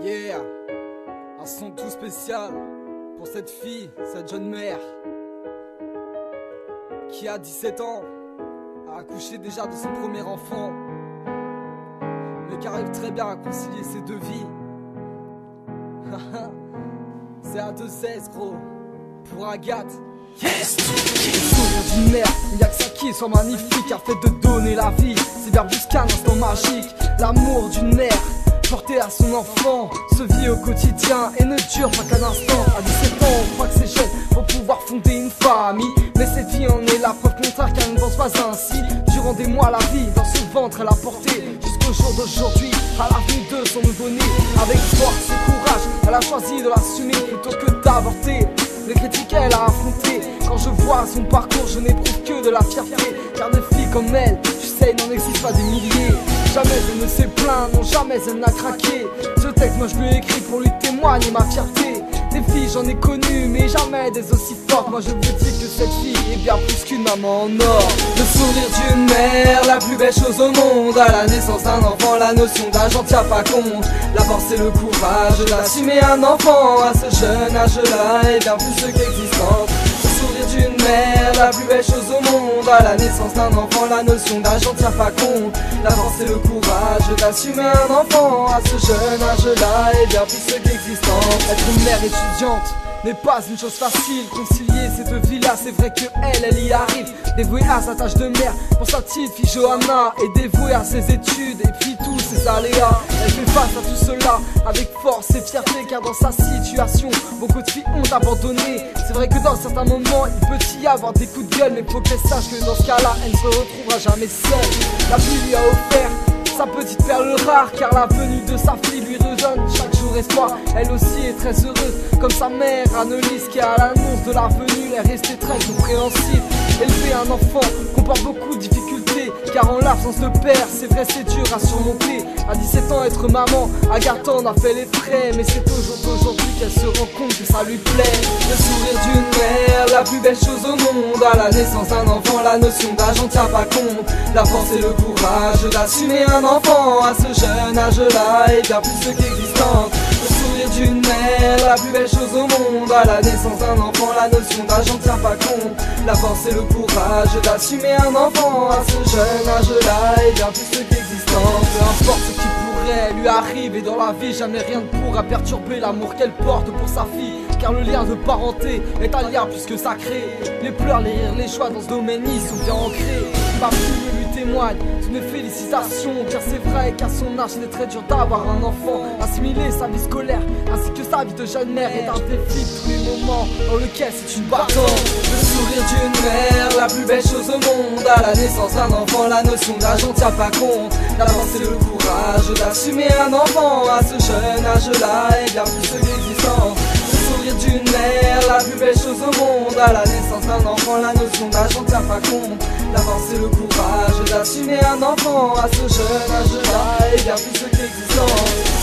Yeah, un son tout spécial pour cette fille, cette jeune mère qui a 17 ans, a accouché déjà de son premier enfant, mais qui arrive très bien à concilier ces deux vies. C'est à 2-16 gros, pour Agathe. Yes. Le sourire d'une mère, il n'y a que ça qui soit magnifique, car fait de donner la vie, c'est vers jusqu'à un instant magique. L'amour d'une mère porté à son enfant se vit au quotidien et ne dure pas qu'un instant. À 17 ans, on croit que c'est jeune pour pouvoir fonder une famille, mais cette fille en est la preuve contraire, car elle ne pense pas ainsi. Durant des mois, la vie dans ce ventre elle a porté jusqu'au jour d'aujourd'hui, à l'avenue de son nouveau-né. Avec force et courage, elle a choisi de l'assumer plutôt que d'avorter. Les critiques elle a affronté. Quand je vois son parcours, je n'éprouve que de la fierté, car des filles comme elle, tu sais, il n'en existe pas des milliers. Jamais elle ne s'est plainte, non jamais elle n'a craqué. Ce texte moi je lui ai écrit pour lui témoigner ma fierté. Des filles j'en ai connu, mais jamais des aussi fortes. Moi je vous dis que cette fille est bien plus qu'une maman en or. Le sourire d'une mère, la plus belle chose au monde. À la naissance d'un enfant, la notion d'âge n'en tient pas compte. La force et le courage d'assumer un enfant à ce jeune âge-là est bien plus qu'existante. Le sourire d'une mère, la plus belle chose au monde. À la naissance d'un enfant, la notion d'âge n'en tient pas compte. La force et le courage d'assumer un enfant à ce jeune âge-là est bien plus qu'existant. Être une mère étudiante n'est pas une chose facile. Concilier ces deux vies-là, c'est vrai que elle y arrive. Dévouée à sa tâche de mère pour sa petite fille Johanna, et dévouée à ses études et puis tous ses aléas. Elle fait face à tout cela avec force et fierté, car dans sa situation, beaucoup de filles ont abandonné. C'est vrai que dans certains moments, il peut y avoir des coups de gueule, mais faut qu'elle sache que dans ce cas-là, elle ne se retrouvera jamais seule. La vie lui a offert sa petite perle rare, car la venue de sa fille lui redonne chaque jour espoir. Elle aussi est très heureuse, comme sa mère Annelise, qui à l'annonce de la venue est restée très compréhensive. Élever un enfant comporte beaucoup de difficultés, car en l'absence de père, c'est vrai c'est dur à surmonter. À 17 ans être maman, Agathe en a fait les frais, mais c'est aujourd'hui qu'elle se rend compte que ça lui plaît. Le sourire d'une mère, la plus belle chose au monde. À la naissance d'un enfant, la notion d'âge n'en tient pas compte. La force et le courage d'assumer un enfant à ce jeune âge-là est bien plus qu'existante. Le sourire d'une mère, la plus belle chose au monde. À la naissance d'un enfant, la notion d'âge n'en tient pas compte. La force et le courage d'assumer un enfant à ce jeune âge-là est bien plus qu'existante. Peu importe ce qui pourrait lui arriver dans la vie, jamais rien ne pourra perturber l'amour qu'elle porte pour sa fille, car le lien de parenté est un lien plus que sacré. Les pleurs, les rires, les choix dans ce domaine y sont bien ancrés. Ma fille lui témoigne de mes félicitations, car c'est vrai qu'à son âge c'est très dur d'avoir un enfant. Assimiler sa vie scolaire ainsi que sa vie de jeune mère est un défi de tous les moments dans lequel c'est une battante. Le sourire d'une mère, la plus belle chose au monde. À la naissance d'un enfant, la notion d'âge n'en tient pas compte. La force et le courage d'assumer un enfant à ce jeune âge-là est bien plus qu'existant. Le sourire d'une mère, la plus belle chose au monde. À la naissance d'un enfant, la notion d'âge n'en tient pas compte. La force et le courage d'assumer un enfant à ce jeune âge-là est bien plus qu'existant.